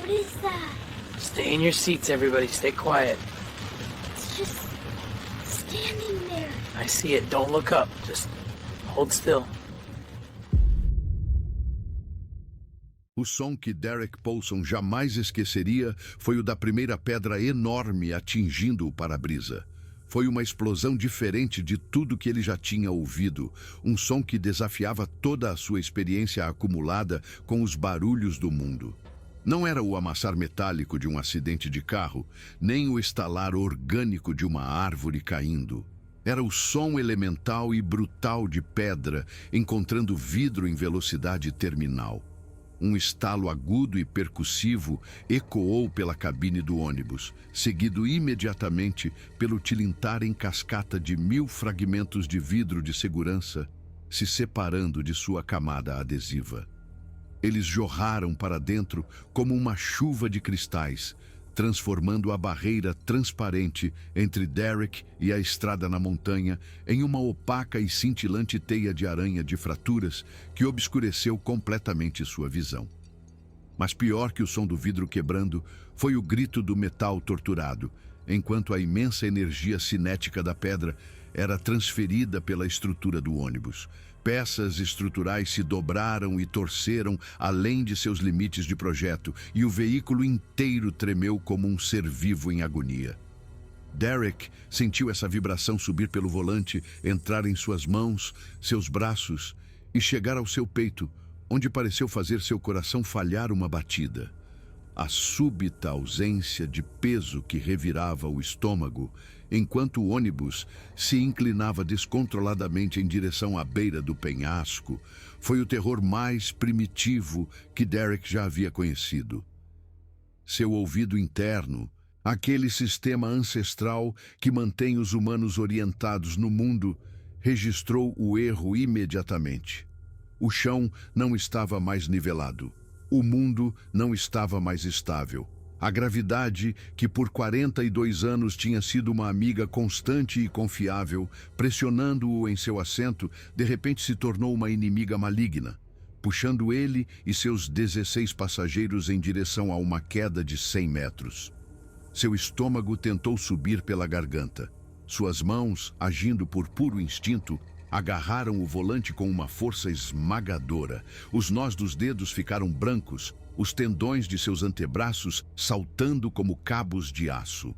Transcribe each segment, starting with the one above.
What is that? Stay in your seats, everybody. Stay quiet. It's just standing there. I see it. Don't look up. Just hold still. O som que Derek Paulson jamais esqueceria foi o da primeira pedra enorme atingindo o para-brisa. Foi uma explosão diferente de tudo que ele já tinha ouvido, um som que desafiava toda a sua experiência acumulada com os barulhos do mundo. Não era o amassar metálico de um acidente de carro, nem o estalar orgânico de uma árvore caindo. Era o som elemental e brutal de pedra encontrando vidro em velocidade terminal. Um estalo agudo e percussivo ecoou pela cabine do ônibus, seguido imediatamente pelo tilintar em cascata de 1000 fragmentos de vidro de segurança se separando de sua camada adesiva. Eles jorraram para dentro como uma chuva de cristais, transformando a barreira transparente entre Derek e a estrada na montanha em uma opaca e cintilante teia de aranha de fraturas que obscureceu completamente sua visão. Mas pior que o som do vidro quebrando foi o grito do metal torturado, enquanto a imensa energia cinética da pedra era transferida pela estrutura do ônibus. Peças estruturais se dobraram e torceram além de seus limites de projeto, e o veículo inteiro tremeu como um ser vivo em agonia. Derek sentiu essa vibração subir pelo volante, entrar em suas mãos, seus braços e chegar ao seu peito, onde pareceu fazer seu coração falhar uma batida. A súbita ausência de peso que revirava o estômago, enquanto o ônibus se inclinava descontroladamente em direção à beira do penhasco, foi o terror mais primitivo que Derek já havia conhecido. Seu ouvido interno, aquele sistema ancestral que mantém os humanos orientados no mundo, registrou o erro imediatamente. O chão não estava mais nivelado. O mundo não estava mais estável. A gravidade, que por 42 anos tinha sido uma amiga constante e confiável, pressionando-o em seu assento, de repente se tornou uma inimiga maligna, puxando ele e seus 16 passageiros em direção a uma queda de 100 metros. Seu estômago tentou subir pela garganta. Suas mãos, agindo por puro instinto, agarraram o volante com uma força esmagadora. Os nós dos dedos ficaram brancos, os tendões de seus antebraços saltando como cabos de aço.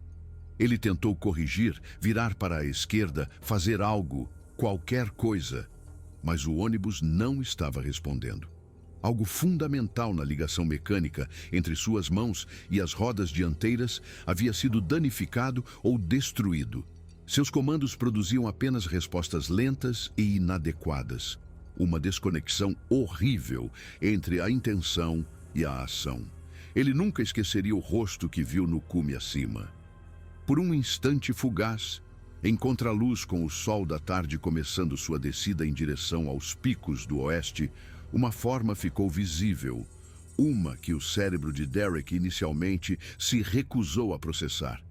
Ele tentou corrigir, virar para a esquerda, fazer algo, qualquer coisa, mas o ônibus não estava respondendo. Algo fundamental na ligação mecânica entre suas mãos e as rodas dianteiras havia sido danificado ou destruído. Seus comandos produziam apenas respostas lentas e inadequadas. Uma desconexão horrível entre a intenção e a ação. Ele nunca esqueceria o rosto que viu no cume acima. Por um instante fugaz, em contraluz com o sol da tarde começando sua descida em direção aos picos do oeste, uma forma ficou visível. Uma que o cérebro de Derek inicialmente se recusou a processar.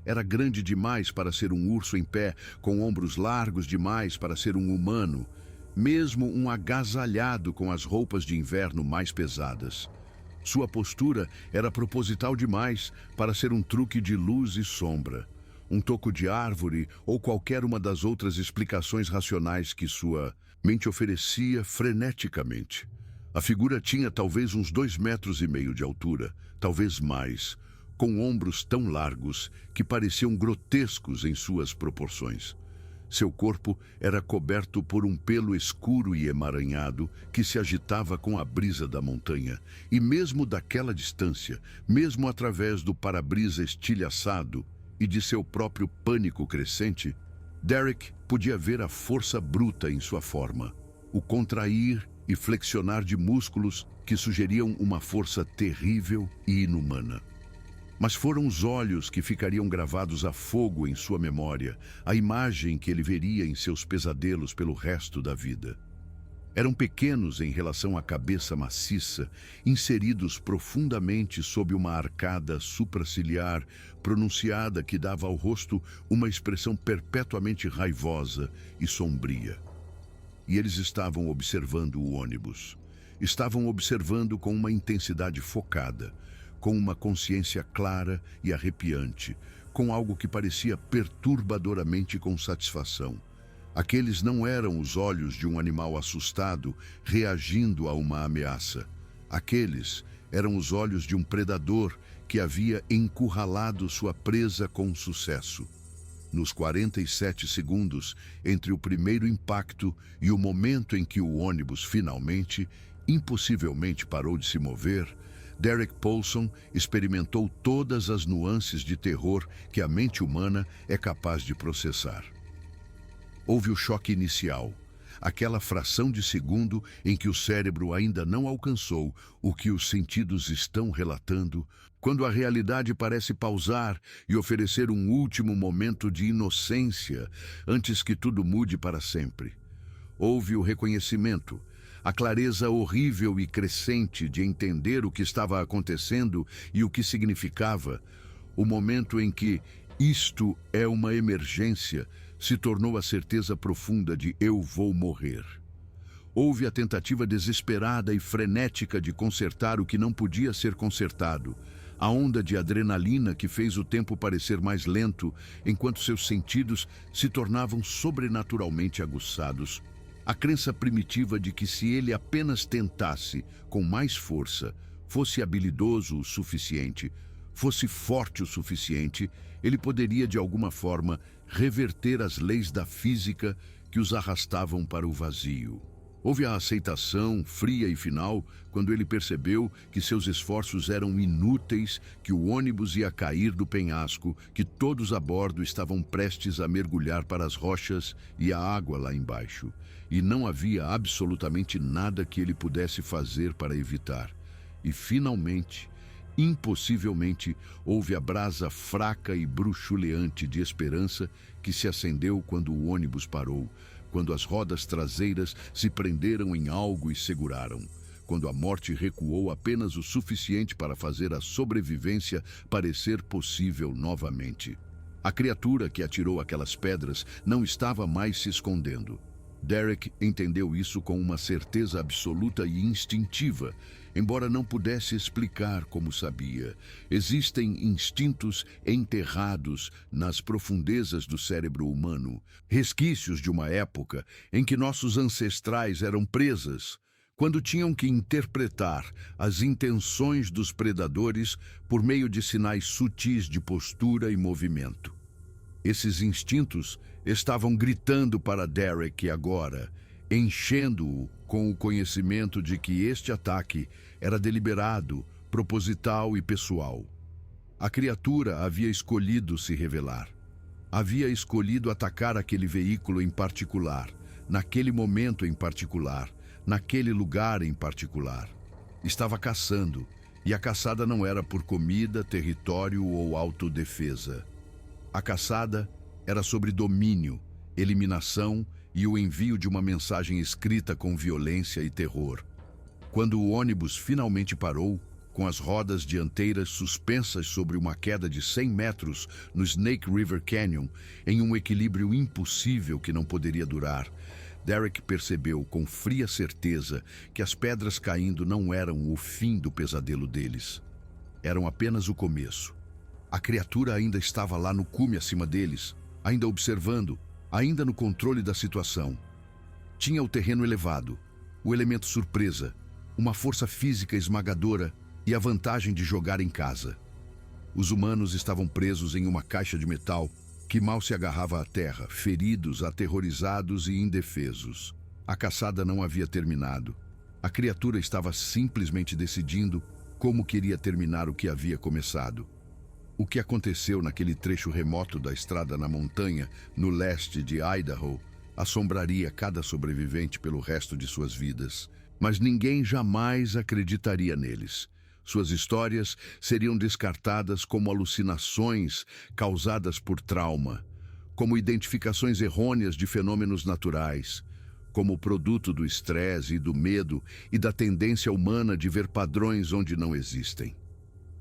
Era grande demais para ser um urso em pé, com ombros largos demais para ser um humano, mesmo um agasalhado com as roupas de inverno mais pesadas. Sua postura era proposital demais para ser um truque de luz e sombra, um toco de árvore ou qualquer uma das outras explicações racionais que sua mente oferecia freneticamente. A figura tinha talvez uns 2,5 metros de altura, talvez mais, com ombros tão largos que pareciam grotescos em suas proporções. Seu corpo era coberto por um pelo escuro e emaranhado que se agitava com a brisa da montanha, e mesmo daquela distância, mesmo através do para-brisa estilhaçado e de seu próprio pânico crescente, Derek podia ver a força bruta em sua forma, o contrair e flexionar de músculos que sugeriam uma força terrível e inumana. Mas foram os olhos que ficariam gravados a fogo em sua memória, a imagem que ele veria em seus pesadelos pelo resto da vida. Eram pequenos em relação à cabeça maciça, inseridos profundamente sob uma arcada supraciliar pronunciada que dava ao rosto uma expressão perpetuamente raivosa e sombria. E eles estavam observando o ônibus. Estavam observando com uma intensidade focada, com uma consciência clara e arrepiante, com algo que parecia perturbadoramente com satisfação. Aqueles não eram os olhos de um animal assustado reagindo a uma ameaça. Aqueles eram os olhos de um predador que havia encurralado sua presa com sucesso. Nos 47 segundos entre o primeiro impacto e o momento em que o ônibus finalmente, impossivelmente parou de se mover, Derek Paulson experimentou todas as nuances de terror que a mente humana é capaz de processar. Houve o choque inicial, aquela fração de segundo em que o cérebro ainda não alcançou o que os sentidos estão relatando, quando a realidade parece pausar e oferecer um último momento de inocência antes que tudo mude para sempre. Houve o reconhecimento, a clareza horrível e crescente de entender o que estava acontecendo e o que significava, o momento em que isto é uma emergência se tornou a certeza profunda de eu vou morrer. Houve a tentativa desesperada e frenética de consertar o que não podia ser consertado, a onda de adrenalina que fez o tempo parecer mais lento, enquanto seus sentidos se tornavam sobrenaturalmente aguçados. A crença primitiva de que se ele apenas tentasse com mais força, fosse habilidoso o suficiente, fosse forte o suficiente, ele poderia de alguma forma reverter as leis da física que os arrastavam para o vazio. Houve a aceitação fria e final quando ele percebeu que seus esforços eram inúteis, que o ônibus ia cair do penhasco, que todos a bordo estavam prestes a mergulhar para as rochas e a água lá embaixo, e não havia absolutamente nada que ele pudesse fazer para evitar. E finalmente, impossivelmente, houve a brasa fraca e bruxuleante de esperança que se acendeu quando o ônibus parou, quando as rodas traseiras se prenderam em algo e seguraram, quando a morte recuou apenas o suficiente para fazer a sobrevivência parecer possível novamente. A criatura que atirou aquelas pedras não estava mais se escondendo. Derek entendeu isso com uma certeza absoluta e instintiva, embora não pudesse explicar como sabia. Existem instintos enterrados nas profundezas do cérebro humano, resquícios de uma época em que nossos ancestrais eram presas, quando tinham que interpretar as intenções dos predadores por meio de sinais sutis de postura e movimento. Esses instintos estavam gritando para Derek agora, enchendo-o com o conhecimento de que este ataque era deliberado, proposital e pessoal. A criatura havia escolhido se revelar. Havia escolhido atacar aquele veículo em particular, naquele momento em particular, naquele lugar em particular. Estava caçando, e a caçada não era por comida, território ou autodefesa. A caçada era sobre domínio, eliminação e o envio de uma mensagem escrita com violência e terror. Quando o ônibus finalmente parou, com as rodas dianteiras suspensas sobre uma queda de 100 metros no Snake River Canyon, em um equilíbrio impossível que não poderia durar, Derek percebeu com fria certeza que as pedras caindo não eram o fim do pesadelo deles. Eram apenas o começo. A criatura ainda estava lá no cume acima deles, ainda observando, ainda no controle da situação. Tinha o terreno elevado, o elemento surpresa, uma força física esmagadora e a vantagem de jogar em casa. Os humanos estavam presos em uma caixa de metal que mal se agarrava à terra, feridos, aterrorizados e indefesos. A caçada não havia terminado. A criatura estava simplesmente decidindo como queria terminar o que havia começado. O que aconteceu naquele trecho remoto da estrada na montanha, no leste de Idaho, assombraria cada sobrevivente pelo resto de suas vidas. Mas ninguém jamais acreditaria neles. Suas histórias seriam descartadas como alucinações causadas por trauma, como identificações errôneas de fenômenos naturais, como produto do estresse e do medo e da tendência humana de ver padrões onde não existem.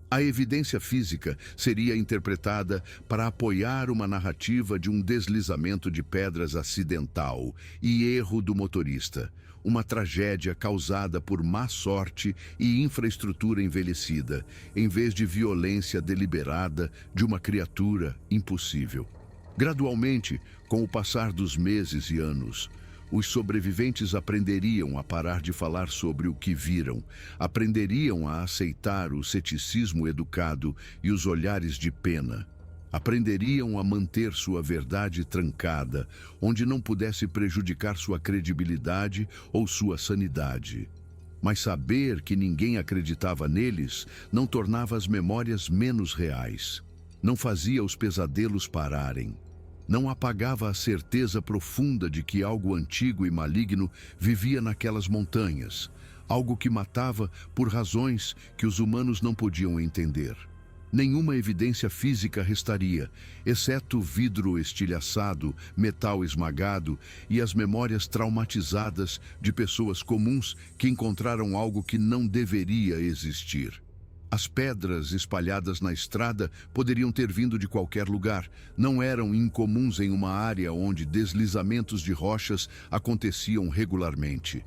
A evidência física seria interpretada para apoiar uma narrativa de um deslizamento de pedras acidental e erro do motorista, uma tragédia causada por má sorte e infraestrutura envelhecida, em vez de violência deliberada de uma criatura impossível. Gradualmente, com o passar dos meses e anos, os sobreviventes aprenderiam a parar de falar sobre o que viram, aprenderiam a aceitar o ceticismo educado e os olhares de pena. Aprenderiam a manter sua verdade trancada, onde não pudesse prejudicar sua credibilidade ou sua sanidade. Mas saber que ninguém acreditava neles não tornava as memórias menos reais. Não fazia os pesadelos pararem. Não apagava a certeza profunda de que algo antigo e maligno vivia naquelas montanhas, algo que matava por razões que os humanos não podiam entender. Nenhuma evidência física restaria, exceto vidro estilhaçado, metal esmagado e as memórias traumatizadas de pessoas comuns que encontraram algo que não deveria existir. As pedras espalhadas na estrada poderiam ter vindo de qualquer lugar, não eram incomuns em uma área onde deslizamentos de rochas aconteciam regularmente.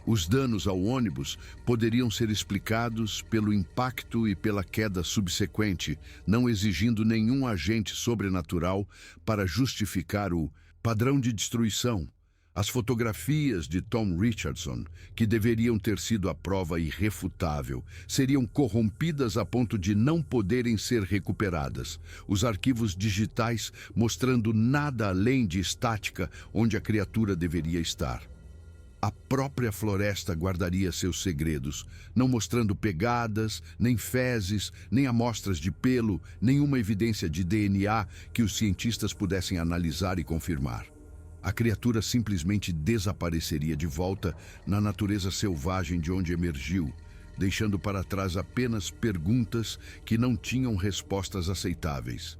Os danos ao ônibus poderiam ser explicados pelo impacto e pela queda subsequente, não exigindo nenhum agente sobrenatural para justificar o padrão de destruição. As fotografias de Tom Richardson, que deveriam ter sido a prova irrefutável, seriam corrompidas a ponto de não poderem ser recuperadas. Os arquivos digitais mostrando nada além de estática onde a criatura deveria estar. A própria floresta guardaria seus segredos, não mostrando pegadas, nem fezes, nem amostras de pelo, nenhuma evidência de DNA que os cientistas pudessem analisar e confirmar. A criatura simplesmente desapareceria de volta na natureza selvagem de onde emergiu, deixando para trás apenas perguntas que não tinham respostas aceitáveis.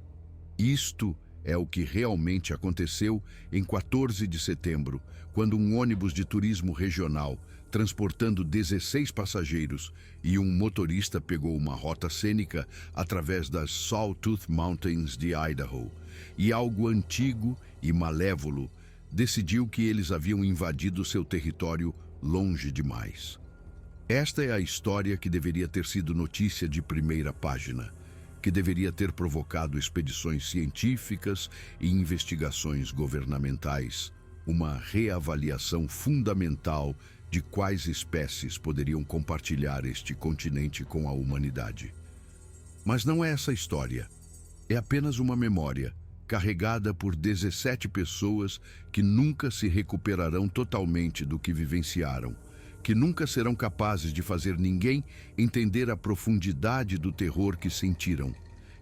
Isto é o que realmente aconteceu em 14 de setembro, quando um ônibus de turismo regional, transportando 16 passageiros e um motorista pegou uma rota cênica através das Sawtooth Mountains de Idaho, e algo antigo e malévolo decidiu que eles haviam invadido seu território longe demais. Esta é a história que deveria ter sido notícia de primeira página, que deveria ter provocado expedições científicas e investigações governamentais, uma reavaliação fundamental de quais espécies poderiam compartilhar este continente com a humanidade. Mas não é essa história. É apenas uma memória, carregada por 17 pessoas que nunca se recuperarão totalmente do que vivenciaram, que nunca serão capazes de fazer ninguém entender a profundidade do terror que sentiram,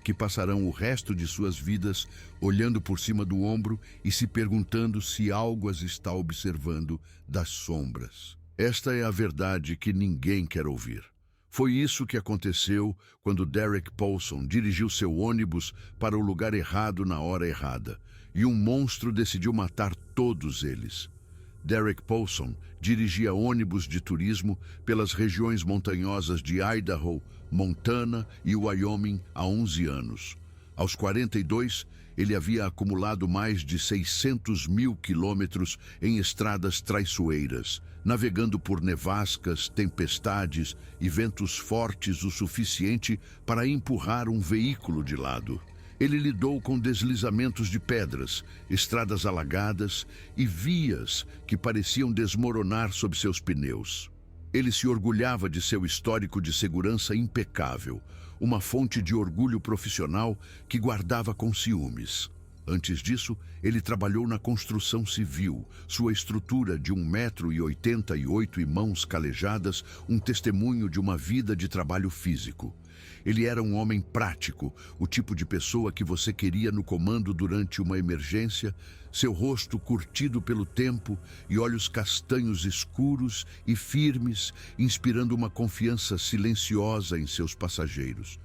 que passarão o resto de suas vidas olhando por cima do ombro e se perguntando se algo as está observando das sombras. Esta é a verdade que ninguém quer ouvir. Foi isso que aconteceu quando Derek Paulson dirigiu seu ônibus para o lugar errado na hora errada, e um monstro decidiu matar todos eles. Derek Paulson dirigia ônibus de turismo pelas regiões montanhosas de Idaho, Montana e Wyoming há 11 anos. Aos 42, ele havia acumulado mais de 600 mil quilômetros em estradas traiçoeiras, navegando por nevascas, tempestades e ventos fortes o suficiente para empurrar um veículo de lado. Ele lidou com deslizamentos de pedras, estradas alagadas e vias que pareciam desmoronar sob seus pneus. Ele se orgulhava de seu histórico de segurança impecável, uma fonte de orgulho profissional que guardava com ciúmes. Antes disso, ele trabalhou na construção civil, sua estrutura de 1,88 m e mãos calejadas, um testemunho de uma vida de trabalho físico. Ele era um homem prático, o tipo de pessoa que você queria no comando durante uma emergência, seu rosto curtido pelo tempo e olhos castanhos escuros e firmes, inspirando uma confiança silenciosa em seus passageiros.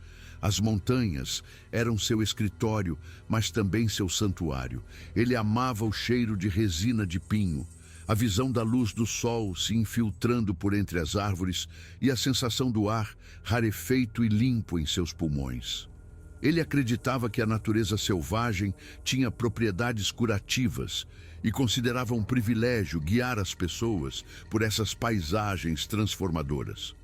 As montanhas eram seu escritório, mas também seu santuário. Ele amava o cheiro de resina de pinho, A visão da luz do sol se infiltrando por entre as árvores e a sensação do ar rarefeito e limpo em seus pulmões. Ele acreditava que a natureza selvagem tinha propriedades curativas e considerava um privilégio guiar as pessoas por essas paisagens transformadoras.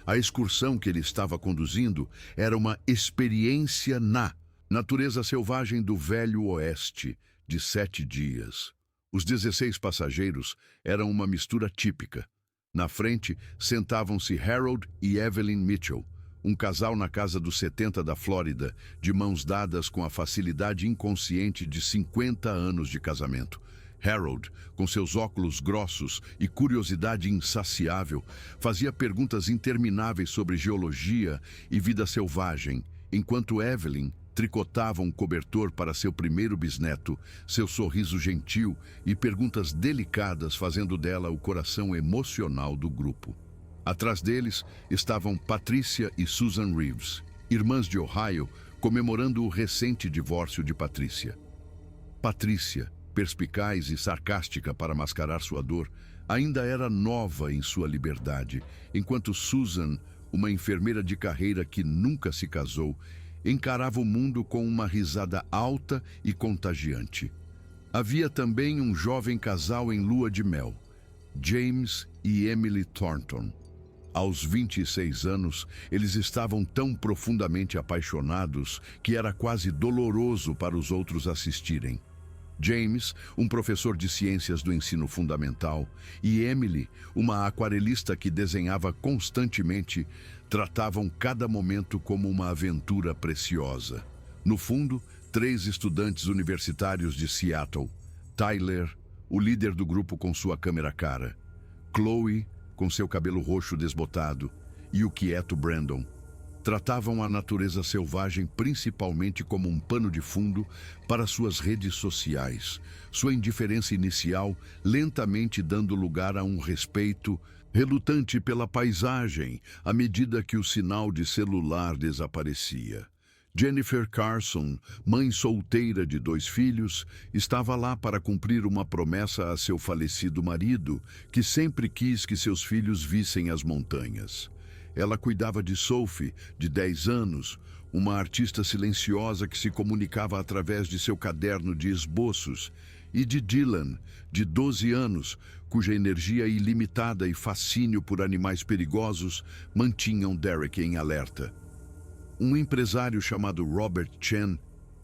A excursão que ele estava conduzindo era uma experiência na natureza selvagem do Velho Oeste, de 7 dias. Os 16 passageiros eram uma mistura típica. Na frente, sentavam-se Harold e Evelyn Mitchell, um casal na casa dos 70 da Flórida, de mãos dadas com a facilidade inconsciente de 50 anos de casamento. Harold, com seus óculos grossos e curiosidade insaciável, fazia perguntas intermináveis sobre geologia e vida selvagem, enquanto Evelyn tricotava um cobertor para seu primeiro bisneto, seu sorriso gentil e perguntas delicadas fazendo dela o coração emocional do grupo. Atrás deles estavam Patricia e Susan Reeves, irmãs de Ohio, comemorando o recente divórcio de Patricia. Patricia, perspicaz e sarcástica para mascarar sua dor, ainda era nova em sua liberdade, enquanto Susan, uma enfermeira de carreira que nunca se casou, encarava o mundo com uma risada alta e contagiante. Havia também um jovem casal em lua de mel, James e Emily Thornton. Aos 26 anos, eles estavam tão profundamente apaixonados que era quase doloroso para os outros assistirem. James, um professor de ciências do ensino fundamental, e Emily, uma aquarelista que desenhava constantemente, tratavam cada momento como uma aventura preciosa. No fundo, 3 estudantes universitários de Seattle: Tyler, o líder do grupo com sua câmera cara; Chloe, com seu cabelo roxo desbotado, e o quieto Brandon, tratavam a natureza selvagem principalmente como um pano de fundo para suas redes sociais, sua indiferença inicial lentamente dando lugar a um respeito relutante pela paisagem à medida que o sinal de celular desaparecia. Jennifer Carson, mãe solteira de 2 filhos, estava lá para cumprir uma promessa a seu falecido marido, que sempre quis que seus filhos vissem as montanhas. Ela cuidava de Sophie, de 10 anos, uma artista silenciosa que se comunicava através de seu caderno de esboços, e de Dylan, de 12 anos, cuja energia ilimitada e fascínio por animais perigosos mantinham Derek em alerta. Um empresário chamado Robert Chen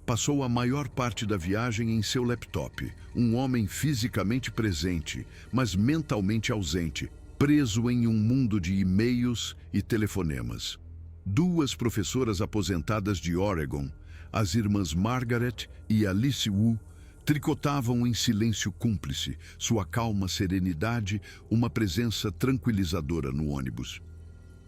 passou a maior parte da viagem em seu laptop, um homem fisicamente presente, mas mentalmente ausente, preso em um mundo de e-mails e telefonemas. 2 professoras aposentadas de Oregon, as irmãs Margaret e Alice Wu, tricotavam em silêncio cúmplice, sua calma serenidade uma presença tranquilizadora no ônibus.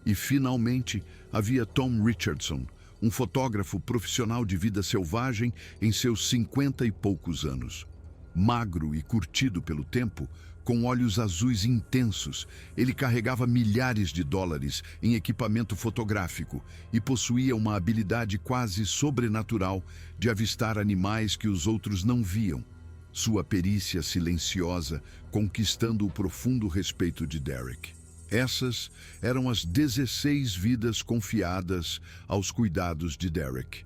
E, finalmente, havia Tom Richardson, um fotógrafo profissional de vida selvagem em seus 50 e poucos anos. Magro e curtido pelo tempo, com olhos azuis intensos, ele carregava milhares de dólares em equipamento fotográfico e possuía uma habilidade quase sobrenatural de avistar animais que os outros não viam. Sua perícia silenciosa conquistando o profundo respeito de Derek. Essas eram as 16 vidas confiadas aos cuidados de Derek.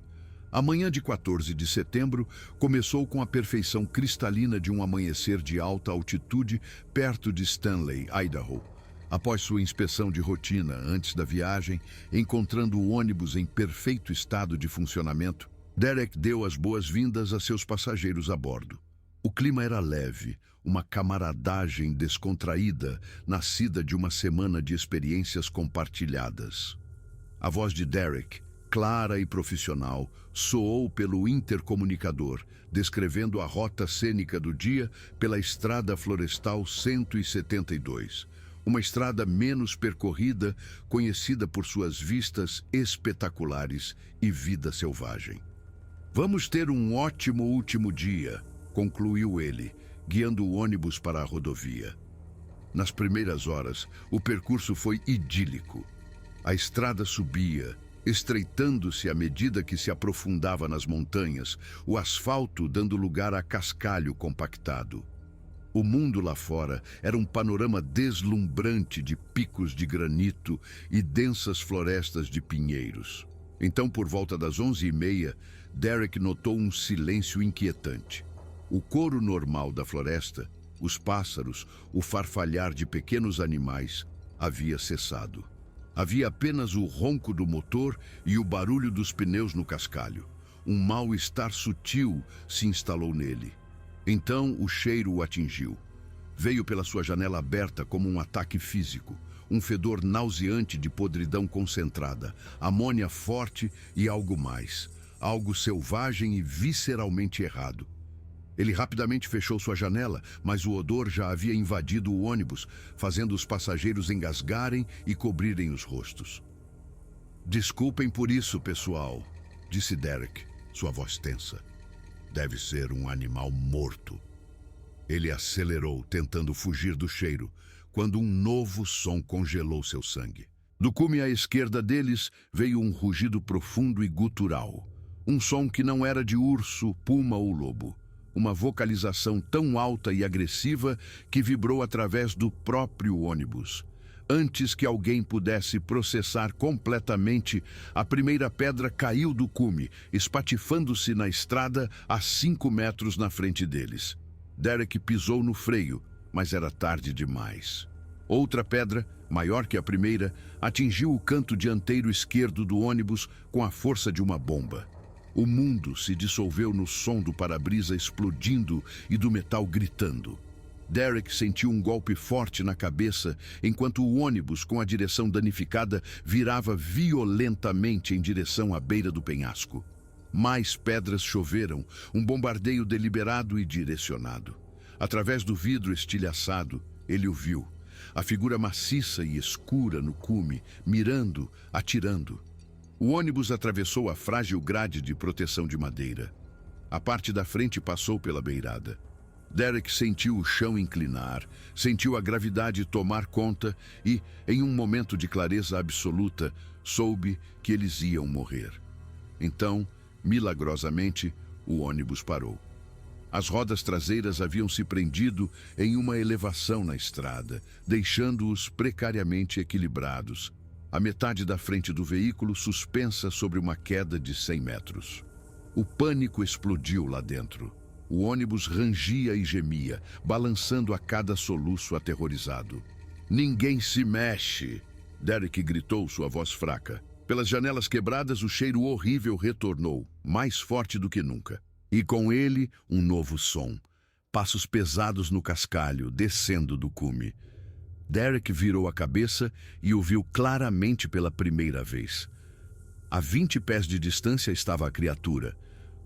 A manhã de 14 de setembro começou com a perfeição cristalina de um amanhecer de alta altitude perto de Stanley, Idaho. Após sua inspeção de rotina antes da viagem, encontrando o ônibus em perfeito estado de funcionamento, Derek deu as boas-vindas a seus passageiros a bordo. O clima era leve, uma camaradagem descontraída, nascida de uma semana de experiências compartilhadas. A voz de Derek, clara e profissional, soou pelo intercomunicador, descrevendo a rota cênica do dia pela Estrada Florestal 172, uma estrada menos percorrida, conhecida por suas vistas espetaculares e vida selvagem. "Vamos ter um ótimo último dia", concluiu ele, guiando o ônibus para a rodovia. Nas primeiras horas, o percurso foi idílico. A estrada subia, estreitando-se à medida que se aprofundava nas montanhas, o asfalto dando lugar a cascalho compactado. O mundo lá fora era um panorama deslumbrante de picos de granito e densas florestas de pinheiros. Então, por volta das 11h30, Derek notou um silêncio inquietante. O coro normal da floresta, os pássaros, o farfalhar de pequenos animais, havia cessado. Havia apenas o ronco do motor e o barulho dos pneus no cascalho. Um mal-estar sutil se instalou nele. Então o cheiro o atingiu. Veio pela sua janela aberta como um ataque físico. Um fedor nauseante de podridão concentrada, amônia forte e algo mais. Algo selvagem e visceralmente errado. Ele rapidamente fechou sua janela, mas o odor já havia invadido o ônibus, fazendo os passageiros engasgarem e cobrirem os rostos. "Desculpem por isso, pessoal", disse Derek, sua voz tensa. "Deve ser um animal morto." Ele acelerou, tentando fugir do cheiro, quando um novo som congelou seu sangue. Do cume à esquerda deles veio um rugido profundo e gutural. Um som que não era de urso, puma ou lobo. Uma vocalização tão alta e agressiva que vibrou através do próprio ônibus. Antes que alguém pudesse processar completamente, a primeira pedra caiu do cume, espatifando-se na estrada a 5 metros na frente deles. Derek pisou no freio, mas era tarde demais. Outra pedra, maior que a primeira, atingiu o canto dianteiro esquerdo do ônibus com a força de uma bomba. O mundo se dissolveu no som do para-brisa explodindo e do metal gritando. Derek sentiu um golpe forte na cabeça enquanto o ônibus, com a direção danificada, virava violentamente em direção à beira do penhasco. Mais pedras choveram, um bombardeio deliberado e direcionado. Através do vidro estilhaçado, ele o viu. A figura maciça e escura no cume, mirando, atirando. O ônibus atravessou a frágil grade de proteção de madeira. A parte da frente passou pela beirada. Derek sentiu o chão inclinar, sentiu a gravidade tomar conta e, em um momento de clareza absoluta, soube que eles iam morrer. Então, milagrosamente, o ônibus parou. As rodas traseiras haviam se prendido em uma elevação na estrada, deixando-os precariamente equilibrados. A metade da frente do veículo suspensa sobre uma queda de 100 metros. O pânico explodiu lá dentro. O ônibus rangia e gemia, balançando a cada soluço aterrorizado. "Ninguém se mexe!" Derek gritou, sua voz fraca. Pelas janelas quebradas, o cheiro horrível retornou, mais forte do que nunca. E com ele, um novo som. Passos pesados no cascalho, descendo do cume. Derek virou a cabeça e o viu claramente pela primeira vez. A 20 pés de distância estava a criatura.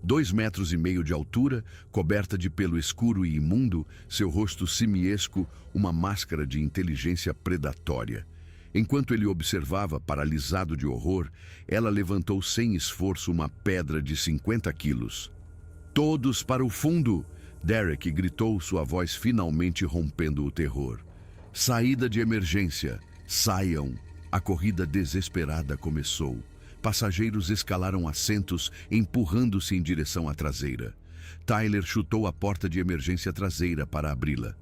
2,5 metros de altura, coberta de pelo escuro e imundo, seu rosto simiesco, uma máscara de inteligência predatória. Enquanto ele observava, paralisado de horror, ela levantou sem esforço uma pedra de 50 quilos. "Todos para o fundo!" Derek gritou, sua voz finalmente rompendo o terror. "Saída de emergência! Saiam!" A corrida desesperada começou. Passageiros escalaram assentos, empurrando-se em direção à traseira. Tyler chutou a porta de emergência traseira para abri-la.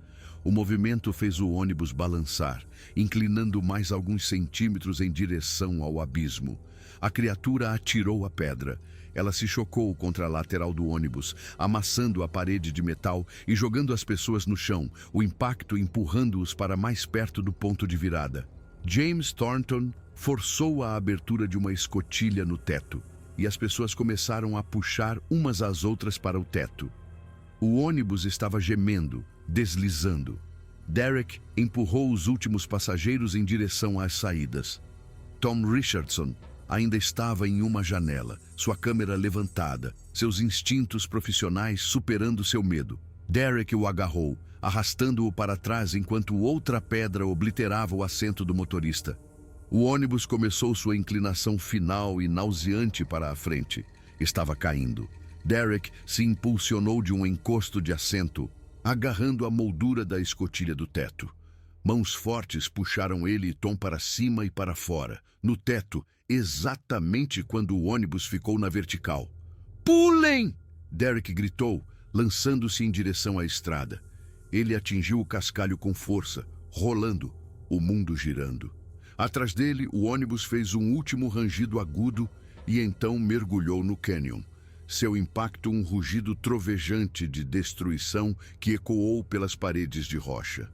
O movimento fez o ônibus balançar, inclinando mais alguns centímetros em direção ao abismo. A criatura atirou a pedra. Ela se chocou contra a lateral do ônibus, amassando a parede de metal e jogando as pessoas no chão, o impacto empurrando-os para mais perto do ponto de virada. James Thornton forçou a abertura de uma escotilha no teto, e as pessoas começaram a puxar umas às outras para o teto. O ônibus estava gemendo, deslizando. Derek empurrou os últimos passageiros em direção às saídas. Tom Richardson ainda estava em uma janela, sua câmera levantada, seus instintos profissionais superando seu medo. Derek o agarrou, arrastando-o para trás enquanto outra pedra obliterava o assento do motorista. O ônibus começou sua inclinação final e nauseante para a frente. Estava caindo. Derek se impulsionou de um encosto de assento, agarrando a moldura da escotilha do teto. Mãos fortes puxaram ele e Tom para cima e para fora, no teto, exatamente quando o ônibus ficou na vertical. "Pulem!" Derek gritou, lançando-se em direção à estrada. Ele atingiu o cascalho com força, rolando, o mundo girando. Atrás dele, o ônibus fez um último rangido agudo e então mergulhou no cânion. Seu impacto um rugido trovejante de destruição que ecoou pelas paredes de rocha.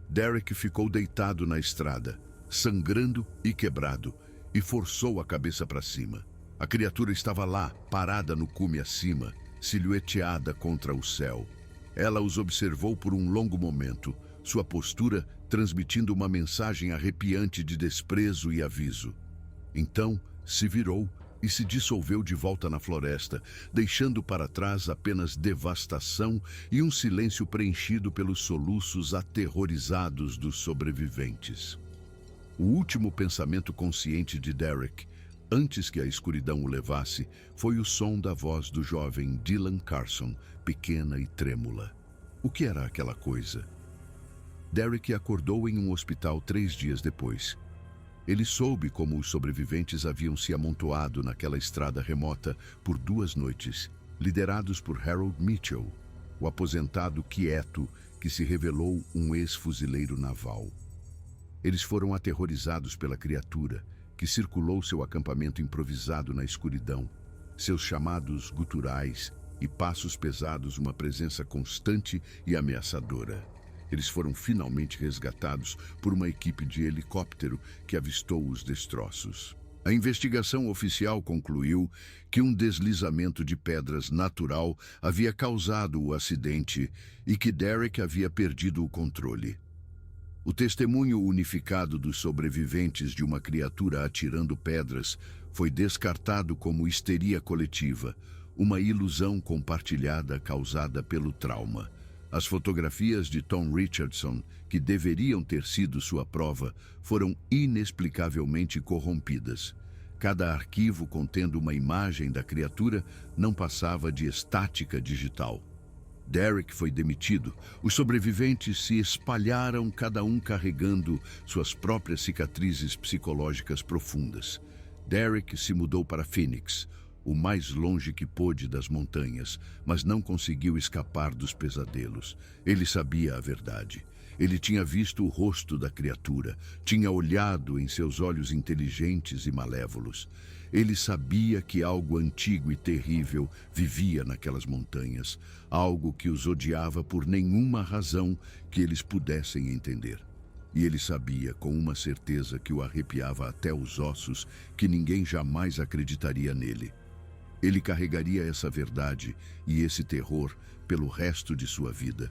Derek ficou deitado na estrada, sangrando e quebrado, e forçou a cabeça para cima. A criatura estava lá, parada no cume acima, silhueteada contra o céu. Ela os observou por um longo momento, sua postura transmitindo uma mensagem arrepiante de desprezo e aviso. Então, se virou e se dissolveu de volta na floresta, deixando para trás apenas devastação e um silêncio preenchido pelos soluços aterrorizados dos sobreviventes. O último pensamento consciente de Derek, antes que a escuridão o levasse, foi o som da voz do jovem Dylan Carson, pequena e trêmula. O que era aquela coisa? Derek acordou em um hospital 3 dias depois. Ele soube como os sobreviventes haviam se amontoado naquela estrada remota por 2 noites, liderados por Harold Mitchell, o aposentado quieto que se revelou um ex-fuzileiro naval. Eles foram aterrorizados pela criatura, que circulou seu acampamento improvisado na escuridão, seus chamados guturais e passos pesados uma presença constante e ameaçadora. Eles foram finalmente resgatados por uma equipe de helicóptero que avistou os destroços. A investigação oficial concluiu que um deslizamento de pedras natural havia causado o acidente e que Derek havia perdido o controle. O testemunho unificado dos sobreviventes de uma criatura atirando pedras foi descartado como histeria coletiva, uma ilusão compartilhada causada pelo trauma. As fotografias de Tom Richardson, que deveriam ter sido sua prova, foram inexplicavelmente corrompidas. Cada arquivo contendo uma imagem da criatura não passava de estática digital. Derek foi demitido. Os sobreviventes se espalharam, cada um carregando suas próprias cicatrizes psicológicas profundas. Derek se mudou para Phoenix, o mais longe que pôde das montanhas, mas não conseguiu escapar dos pesadelos. Ele sabia a verdade. Ele tinha visto o rosto da criatura, tinha olhado em seus olhos inteligentes e malévolos. Ele sabia que algo antigo e terrível vivia naquelas montanhas, algo que os odiava por nenhuma razão que eles pudessem entender. E ele sabia com uma certeza que o arrepiava até os ossos que ninguém jamais acreditaria nele. Ele carregaria essa verdade e esse terror pelo resto de sua vida.